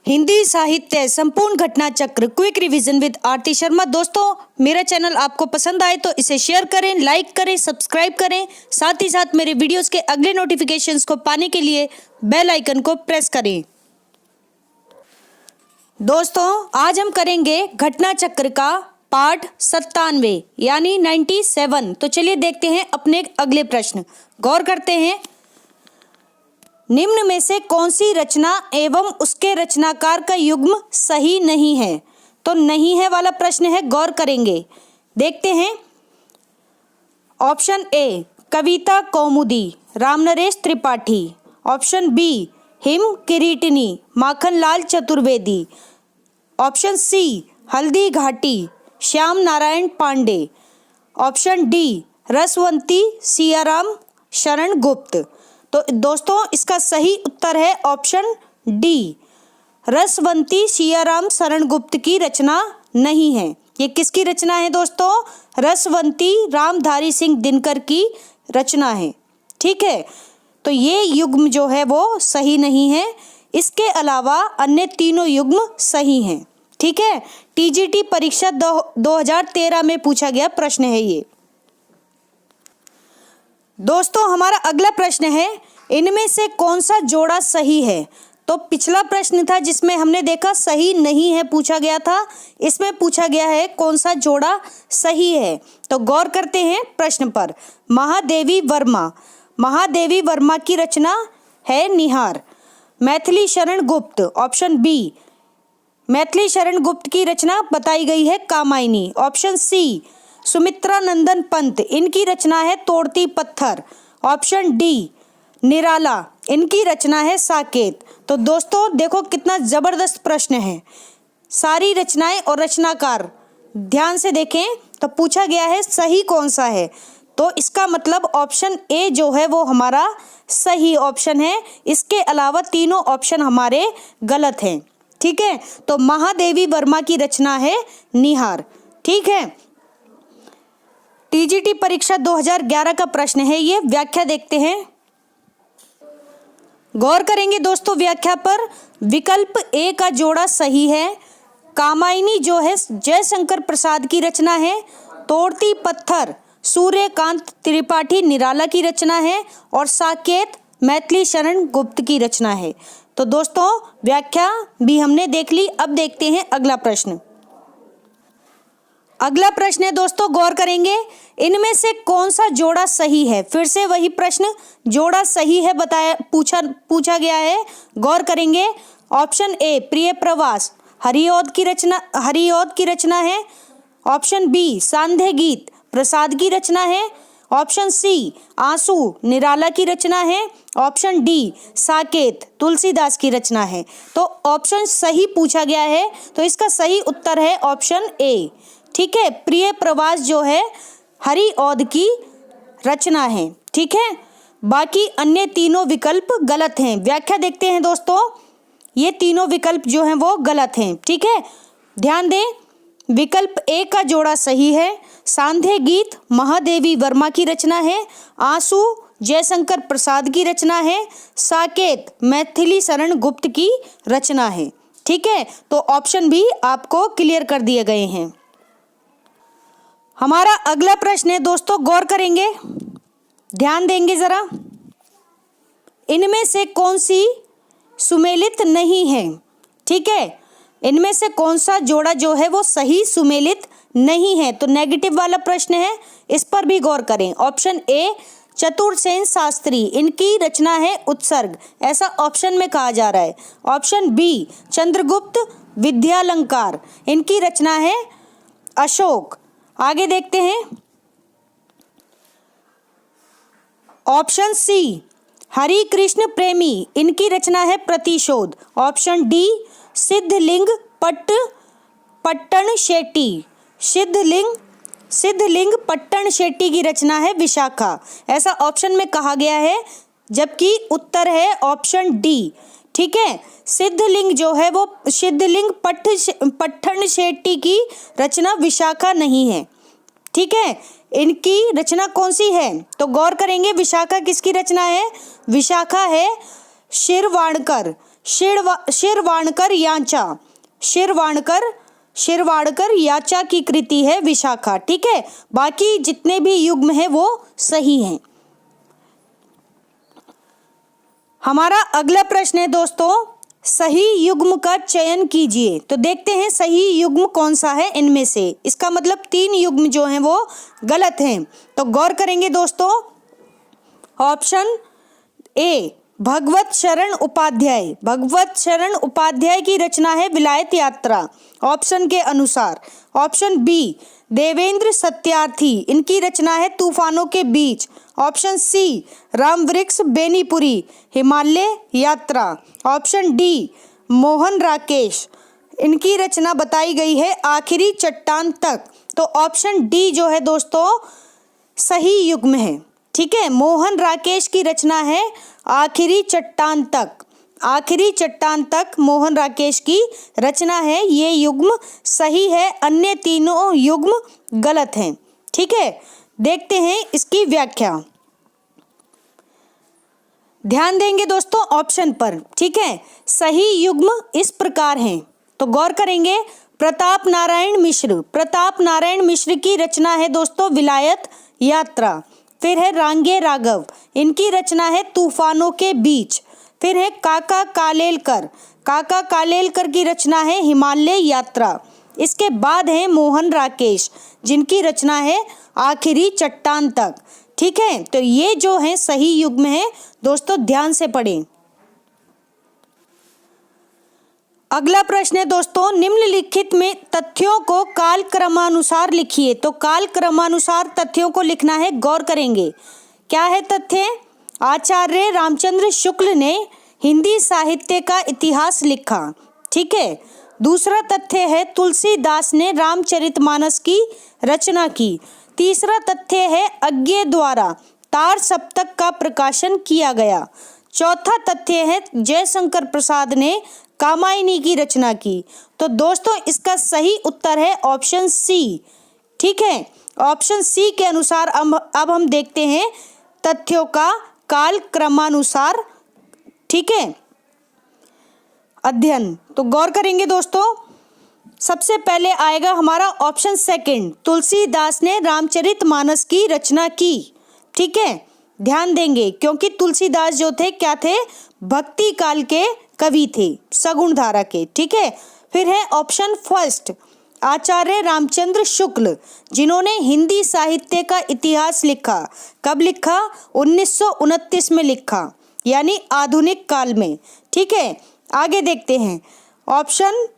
हिंदी साहित्य संपूर्ण घटना चक्र क्विक रिवीजन विद आरती शर्मा। दोस्तों, मेरा चैनल आपको पसंद आए तो इसे शेयर करें, लाइक करें, सब्सक्राइब करें। साथ ही साथ मेरे वीडियोस के अगले नोटिफिकेशंस को पाने के लिए बेल आइकन को प्रेस करें। दोस्तों, आज हम करेंगे घटना चक्र का पार्ट 97 यानी 97। तो चलिए देखते हैं अपने अगले प्रश्न। गौर करते हैं, निम्न में से कौन सी रचना एवं उसके रचनाकार का युग्म सही नहीं है। तो नहीं है वाला प्रश्न है, गौर करेंगे। देखते हैं। Option A Kavita Kaumudi Ramnaresh Tripathi. Option B Him Kiritini Makhanlal Chaturvedi. Option C Haldi Ghati Shyam Narayan Pandey. Option D Rasvanti Siyaram Sharan Gupt. तो दोस्तों, इसका सही उत्तर है ऑप्शन डी, रसवंती सियाराम शरण गुप्त की रचना नहीं है। ये किसकी रचना है दोस्तों? रसवंती रामधारी सिंह दिनकर की रचना है। ठीक है, तो ये युग्म जो है वो सही नहीं है। इसके अलावा अन्य तीनों युग्म सही हैं। ठीक है, टीजीटी परीक्षा 2013 में पूछा गया प्रश्न है ये। दोस्तों, हमारा अगला प्रश्न है, इनमें से कौन सा जोड़ा सही है। तो पिछला प्रश्न था जिसमें हमने देखा सही नहीं है पूछा गया था, इसमें पूछा गया है कौन सा जोड़ा सही है। तो गौर करते हैं प्रश्न पर। महादेवी वर्मा की रचना है निहार। मैथिली शरण गुप्त, ऑप्शन बी, मैथिली शरण गुप्त की रचना बताई गई है कामायनी। ऑप्शन सी सुमित्रा नंदन पंत, इनकी रचना है तोड़ती पत्थर। ऑप्शन डी निराला, इनकी रचना है साकेत। तो दोस्तों देखो कितना जबरदस्त प्रश्न है। सारी रचनाएं और रचनाकार ध्यान से देखें तो पूछा गया है सही कौन सा है। तो इसका मतलब ऑप्शन ए जो है वो हमारा सही ऑप्शन है। इसके अलावा तीनों ऑप्शन हमारे गलत हैं। ठीक है, तो महादेवी वर्मा की रचना है निहार। ठीक है, टीजीटी परीक्षा 2011 का प्रश्न है ये। व्याख्या देखते हैं, गौर करेंगे दोस्तों व्याख्या पर। विकल्प ए का जोड़ा सही है। कामायनी जो है जयशंकर प्रसाद की रचना है। तोड़ती पत्थर सूर्यकांत त्रिपाठी निराला की रचना है। और साकेत मैथिली शरण गुप्त की रचना है। तो दोस्तों व्याख्या भी हमने देख ली। अब देखते हैं अगला प्रश्न। अगला प्रश्न है दोस्तों, गौर करेंगे, इनमें से कौन सा जोड़ा सही है। फिर से वही प्रश्न, जोड़ा सही है बताया पूछा गया है। गौर करेंगे। ऑप्शन ए प्रिय प्रवास हरिऔध की रचना है। ऑप्शन बी सांध्य गीत प्रसाद की रचना है। ऑप्शन सी आंसू निराला की रचना है। ऑप्शन डी साकेत तुलसीदास की रचना है। तो ऑप्शन सही पूछा गया है, तो इसका सही उत्तर है ऑप्शन ए। ठीक है, प्रिय प्रवास जो है हरिऔध की रचना है। ठीक है, बाकी अन्य तीनों विकल्प गलत हैं। व्याख्या देखते हैं दोस्तों, ये तीनों विकल्प जो हैं वो गलत हैं। ठीक है, ध्यान दें, विकल्प ए का जोड़ा सही है। सांध्य गीत महादेवी वर्मा की रचना है। आंसू जयशंकर प्रसाद की रचना है। साकेत मैथिली शरण गुप्त की रचना है। ठीक है, तो ऑप्शन भी आपको क्लियर कर दिए गए हैं। हमारा अगला प्रश्न है दोस्तों, गौर करेंगे, ध्यान देंगे जरा। इनमें से कौन सी सुमेलित नहीं है। ठीक है, इनमें से कौन सा जोड़ा जो है वो सही सुमेलित नहीं है। तो नेगेटिव वाला प्रश्न है, इस पर भी गौर करें। ऑप्शन ए चतुरसेन शास्त्री, इनकी रचना है उत्सर्ग, ऐसा ऑप्शन में कहा जा रहा है। ऑप्शन बी चंद्रगुप्त विद्यालंकार, इनकी रचना है अशोक। आगे देखते हैं। ऑप्शन सी हरि कृष्ण प्रेमी, इनकी रचना है प्रतिशोध। ऑप्शन डी सिद्धलिंग पट्टन शेट्टी की रचना है विशाखा, ऐसा ऑप्शन में कहा गया है, जबकि उत्तर है ऑप्शन डी। ठीक है, सिद्धलिंग जो है वो सिद्धलिंग पट्टन शेट्टी की रचना विशाखा नहीं है। ठीक है, इनकी रचना कौन सी है। तो गौर करेंगे, विशाखा किसकी रचना है। विशाखा है शिरवाणकर, शिरवाणकर याचा की कृति है विशाखा। ठीक है, बाकी जितने भी युग्म हैं वो सही हैं। हमारा अगला प्रश्न है दोस्तों, सही युग्म का चयन कीजिए। तो देखते हैं सही युग्म कौन सा है इनमें से। इसका मतलब 3 युग्म जो हैं वो गलत हैं। तो गौर करेंगे दोस्तों, ऑप्शन ए भगवत शरण उपाध्याय की रचना है विलायत यात्रा ऑप्शन के अनुसार। ऑप्शन बी देवेंद्र सत्यार्थी, इनकी रचना है तूफानों के बीच। ऑप्शन सी रामवृक्ष बेनीपुरी, हिमालय यात्रा। ऑप्शन डी मोहन राकेश, इनकी रचना बताई गई है आखिरी चट्टान तक। तो ऑप्शन डी जो है दोस्तों सही युग्म है। ठीक है, मोहन राकेश की रचना है आखिरी चट्टान तक मोहन राकेश की रचना है, ये युग्म सही है, अन्य तीनों युग्म गलत हैं। ठीक है, देखते हैं इसकी व्याख्या। ध्यान देंगे दोस्तों ऑप्शन पर। ठीक है, सही युग्म इस प्रकार हैं, तो गौर करेंगे। प्रताप नारायण मिश्र की रचना है दोस्तों विलायत यात्रा। फिर है रांगे राघव, इनकी रचना है तूफानों के बीच। फिर है काका कालेलकर की रचना है हिमालय यात्रा। इसके बाद है मोहन राकेश, जिनकी रचना है आखिरी चट्टान तक। ठीक है, तो ये जो है सही युग्म है दोस्तों, ध्यान से पढ़ें। अगला प्रश्न है दोस्तों, निम्नलिखित में तथ्यों को काल क्रमानुसार लिखिए। तो काल क्रमानुसार तथ्यों को लिखना है, गौर करेंगे। क्या है तथ्य? आचार्य रामचंद्र शुक्ल ने हिंदी साहित्य का इतिहास लिखा। ठीक है। दूसरा तथ्य है तुलसीदास ने रामचरितमानस की रचना की। तीसरा तथ्य है अज्ञे द्वारा तार सप्तक का प्रकाशन किया गया। चौथा तथ्य है जयशंकर प्रसाद ने कामायनी की रचना की। तो दोस्तों इसका सही उत्तर है ऑप्शन सी। ठीक है, ऑप्शन सी के अनुसार अब हम देखते हैं तथ्यों का काल क्रमानुसार, ठीक है, अध्ययन। तो गौर करेंगे दोस्तों, सबसे पहले आएगा हमारा ऑप्शन सेकंड, तुलसीदास ने रामचरितमानस की रचना की। ठीक है, ध्यान देंगे क्योंकि तुलसीदास जो थे क्या थे, भक्ति काल के कवि थे, सगुण धारा के। ठीक है, फिर है ऑप्शन फर्स्ट आचार्य रामचंद्र शुक्ल, जिन्होंने हिंदी साहित्य का इतिहास लिखा। कब लिखा? 1929 में लिखा, यानी आधुनिक काल में। ठीक है, आगे देखते हैं ऑप्शन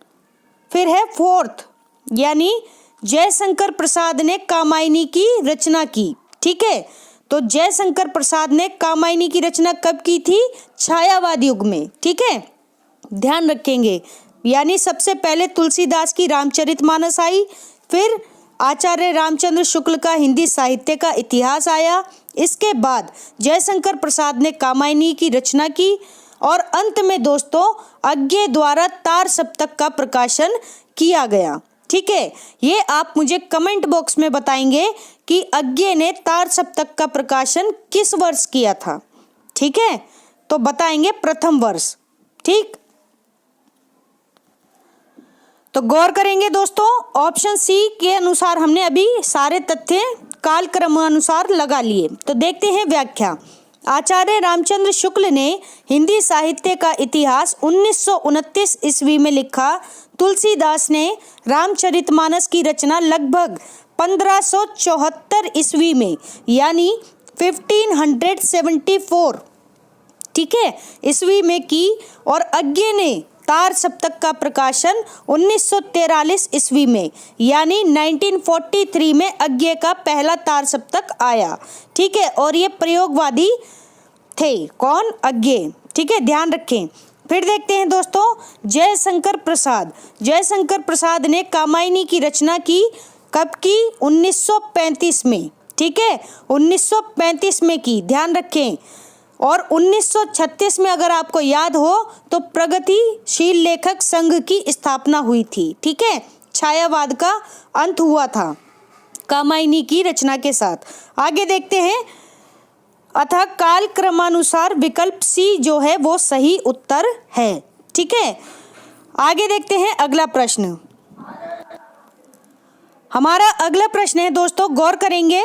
फिर है फोर्थ, यानी जयशंकर प्रसाद ने कामायनी की रचना की। ठीक है, तो जयशंकर प्रसाद ने कामायनी की रचना कब की थी? छायावाद युग में। ठीक है, ध्यान रखेंगे, यानी सबसे पहले तुलसीदास की रामचरितमानस आई, फिर आचार्य रामचंद्र शुक्ल का हिंदी साहित्य का इतिहास आया, इसके बाद जयशंकर प्रसाद ने कामायनी की रचना की, और अंत में दोस्तों अज्ञे द्वारा तार सप्तक का प्रकाशन किया गया। ठीक है, ये आप मुझे कमेंट बॉक्स में बताएंगे कि अज्ञे ने तार सप्तक का प्रकाशन किस वर्ष किया था। ठीक है, तो बताएंगे प्रथम वर्ष। ठीक, तो गौर करेंगे दोस्तों, ऑप्शन सी के अनुसार हमने अभी सारे तथ्य काल क्रमानुसार लगा लिए। तो देखते हैं व्याख्या। आचार्य रामचंद्र शुक्ल ने हिंदी साहित्य का इतिहास 1929 ईस्वी में लिखा। तुलसीदास ने रामचरितमानस की रचना लगभग 1574 ईस्वी में, यानी 1574, ठीक है, ईस्वी में की, और अज्ञे ने तार सप्तक का प्रकाशन 1943 ईस्वी में, यानी 1943 में अज्ञे का पहला तार सप्तक आया। ठीक है, और ये प्रयोगवादी थे, कौन? अज्ञे। ठीक है, ध्यान रखें। फिर देखते हैं दोस्तों जयशंकर प्रसाद ने कामायनी की रचना की। कब की? 1935 में। ठीक है, 1935 में की, ध्यान रखें। और 1936 में अगर आपको याद हो तो प्रगतिशील लेखक संघ की स्थापना हुई थी। ठीक है, छायावाद का अंत हुआ था कामायनी की रचना के साथ। आगे देखते हैं, अतः काल क्रमानुसार विकल्प सी जो है वो सही उत्तर है। ठीक है, आगे देखते हैं अगला प्रश्न। हमारा अगला प्रश्न है दोस्तों, गौर करेंगे,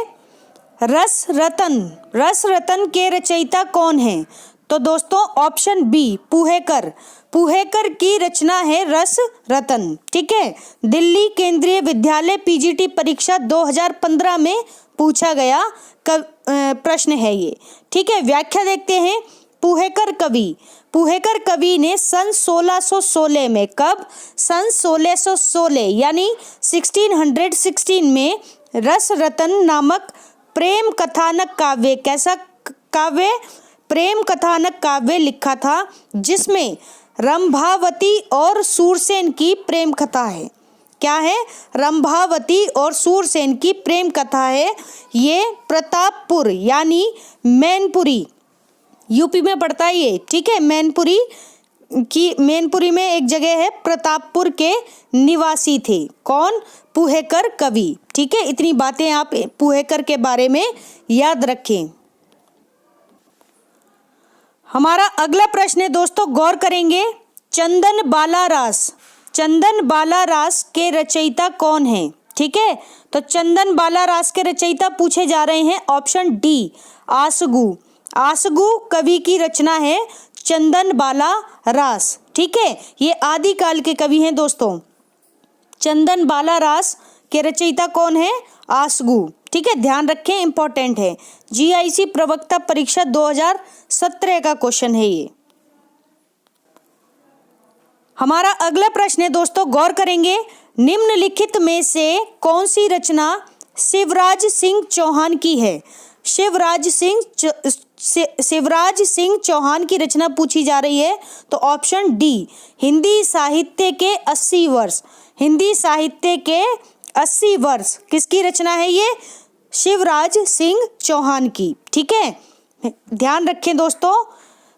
रस रतन के रचयिता कौन है? तो दोस्तों ऑप्शन बी पुहेकर की रचना है रस रतन। ठीक है, दिल्ली केंद्रीय विद्यालय पीजीटी परीक्षा 2015 में पूछा गया प्रश्न है ये। ठीक है, व्याख्या देखते हैं। पुहेकर कवि ने सन 1616 में, कब? सन 1616 यानी 1616 में रस रतन नामक प्रेम कथानक काव्य, कैसा काव्य? प्रेम कथानक काव्य लिखा था, जिसमें रंभावती और सूरसेन की प्रेम कथा है। क्या है? रंभावती और सूरसेन की प्रेम कथा है। ये प्रतापपुर यानी मैनपुरी, यूपी में पड़ता है ये। ठीक है, मैनपुरी में एक जगह है, प्रतापपुर के निवासी थे। कौन? पुहेकर कवि। ठीक है, इतनी बातें आप पुहेकर के बारे में याद रखें। हमारा अगला प्रश्न है दोस्तों, गौर करेंगे, चंदन बाला रास के रचयिता कौन है? ठीक है, तो चंदन बाला रास के रचयिता पूछे जा रहे हैं। ऑप्शन डी आसगु कवि की रचना है चंदन बाला रास। ठीक है, ये आदिकाल के कवि हैं दोस्तों। चंदन बाला रास के रचयिता कौन है? आसगु। ठीक है, ध्यान रखें, इंपॉर्टेंट है, जीआईसी प्रवक्ता परीक्षा 2017 का क्वेश्चन है ये। हमारा अगला प्रश्न है दोस्तों, गौर करेंगे, निम्नलिखित में से कौन सी रचना शिवराज सिंह चौहान की है? शिवराज सिंह चौहान की रचना पूछी जा रही है। तो ऑप्शन डी, हिंदी साहित्य के 80 वर्ष। हिंदी साहित्य के 80 वर्ष किसकी रचना है ये? शिवराज सिंह चौहान की। ठीक है, ध्यान रखें दोस्तों,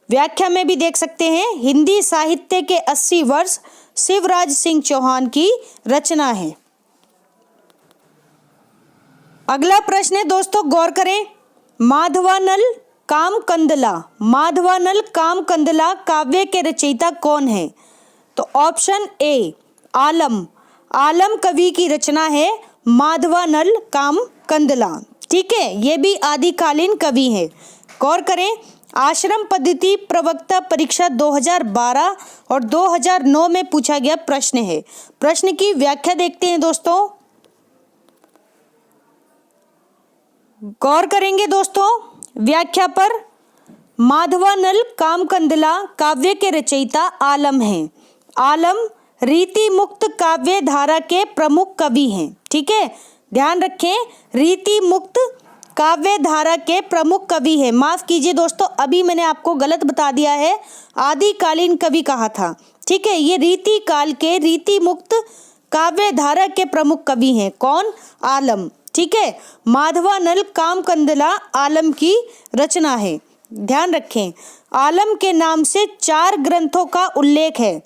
व्याख्या में भी देख सकते हैं, हिंदी साहित्य के 80 वर्ष शिवराज सिंह चौहान की रचना है। अगला प्रश्न है दोस्तों, गौर करें, माधवानल कामकंदला काव्य के रचयिता कौन है? तो ऑप्शन ए, आलम कवि की रचना है माधवानल कामकंदला। ठीक है, ये भी आदिकालीन कवि है। गौर करें, आश्रम पद्धति प्रवक्ता परीक्षा 2012 और 2009 में पूछा गया प्रश्न है। प्रश्न की व्याख्या देखते हैं दोस्तों, गौर करेंगे दोस्तों व्याख्या पर। माधवानल कामकंदला काव्य के रचयिता आलम हैं। आलम रीति मुक्त काव्य धारा के प्रमुख कवि हैं। ठीक है, ध्यान रखें, रीति मुक्त काव्य धारा के प्रमुख कवि है। माफ कीजिए दोस्तों, अभी मैंने आपको गलत बता दिया है, आदिकालीन कवि कहा था। ठीक है, ये रीति काल के रीति मुक्त काव्य धारा के प्रमुख कवि हैं। कौन? आलम। ठीक है, माधवानल कामकंदला आलम की रचना है। ध्यान रखें, आलम के नाम से 4 ग्रंथों का उल्लेख है।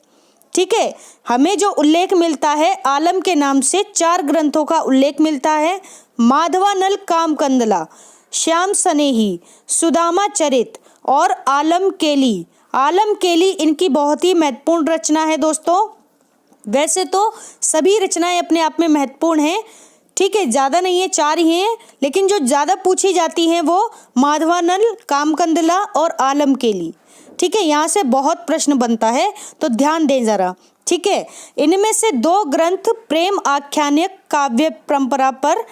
ठीक है, हमें जो उल्लेख मिलता है, आलम के नाम से 4 ग्रंथों का उल्लेख मिलता है। माधवानल कामकंदला, श्याम सनेही, सुदामा चरित और आलम केली इनकी बहुत ही महत्वपूर्ण रचना है दोस्तों। वैसे तो सभी रचनाएं अपने आप में महत्वपूर्ण हैं। ठीक है, ज़्यादा नहीं है, 4 ही हैं, लेकिन जो ज़्यादा पूछी जाती हैं वो माधवानल कामकंदला और आलम केली। ठीक है, यहाँ से बहुत प्रश्न बनता है, तो ध्यान दें ज़रा। ठीक है, इनमें से 2 ग्रंथ प्रेम आख्यानिक काव्य परंपरा पर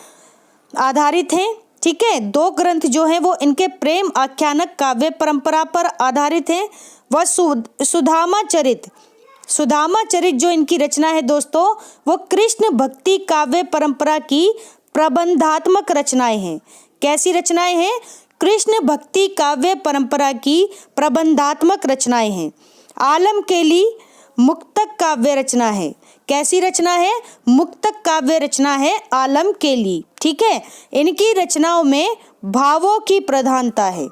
आधारित हैं। ठीक है, 2 ग्रंथ जो हैं वो इनके प्रेम आख्यानक काव्य परंपरा पर आधारित हैं। वह सुदामा चरित जो इनकी रचना है दोस्तों, वो कृष्ण भक्ति काव्य परंपरा की प्रबंधात्मक रचनाएं हैं। कैसी रचनाएं हैं? कृष्ण भक्ति काव्य परंपरा की प्रबंधात्मक रचनाएं हैं। आलम केली मुक्तक काव्य रचना है। कैसी रचना है? मुक्तक काव्य रचना है आलम केली। ठीक है, इनकी रचनाओं में भावों की प्रधानता है।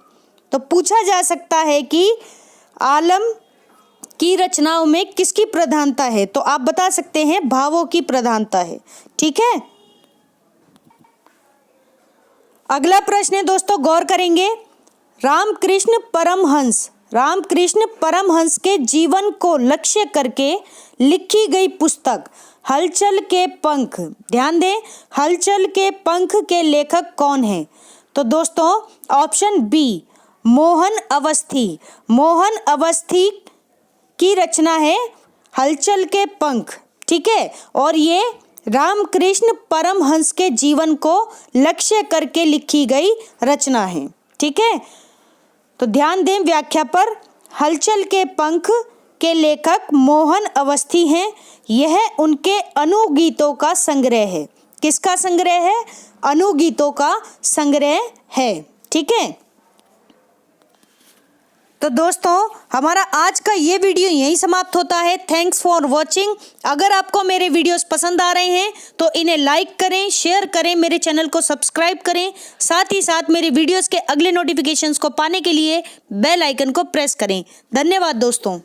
तो पूछा जा सकता है कि आलम की रचनाओं में किसकी प्रधानता है? तो आप बता सकते हैं भावों की प्रधानता है। ठीक है, अगला प्रश्न है दोस्तों, गौर करेंगे, रामकृष्ण रामकृष्ण परमहंस के जीवन को लक्ष्य करके लिखी गई पुस्तक हलचल के पंख। ध्यान दें, हलचल के पंख के लेखक कौन हैं? तो दोस्तों ऑप्शन बी मोहन अवस्थी। मोहन अवस्थी की रचना है हलचल के पंख, ठीक है। और ये रामकृष्ण परमहंस के जीवन को लक्ष्य करके लिखी गई रचना है, ठीक है। तो ध्यान दें व्याख्या पर, हलचल के पंख के लेखक मोहन अवस्थी हैं। यह उनके अनुगीतों का संग्रह है। किसका संग्रह है? अनुगीतों का संग्रह है, ठीक है। तो दोस्तों हमारा आज का ये वीडियो यहीं समाप्त होता है। Thanks for watching. अगर आपको मेरे वीडियोस पसंद आ रहे हैं तो इन्हें लाइक करें, शेयर करें, मेरे चैनल को सब्सक्राइब करें। साथ ही साथ मेरे वीडियोस के अगले नोटिफिकेशंस को पाने के लिए बेल आइकन को प्रेस करें। धन्यवाद दोस्तों।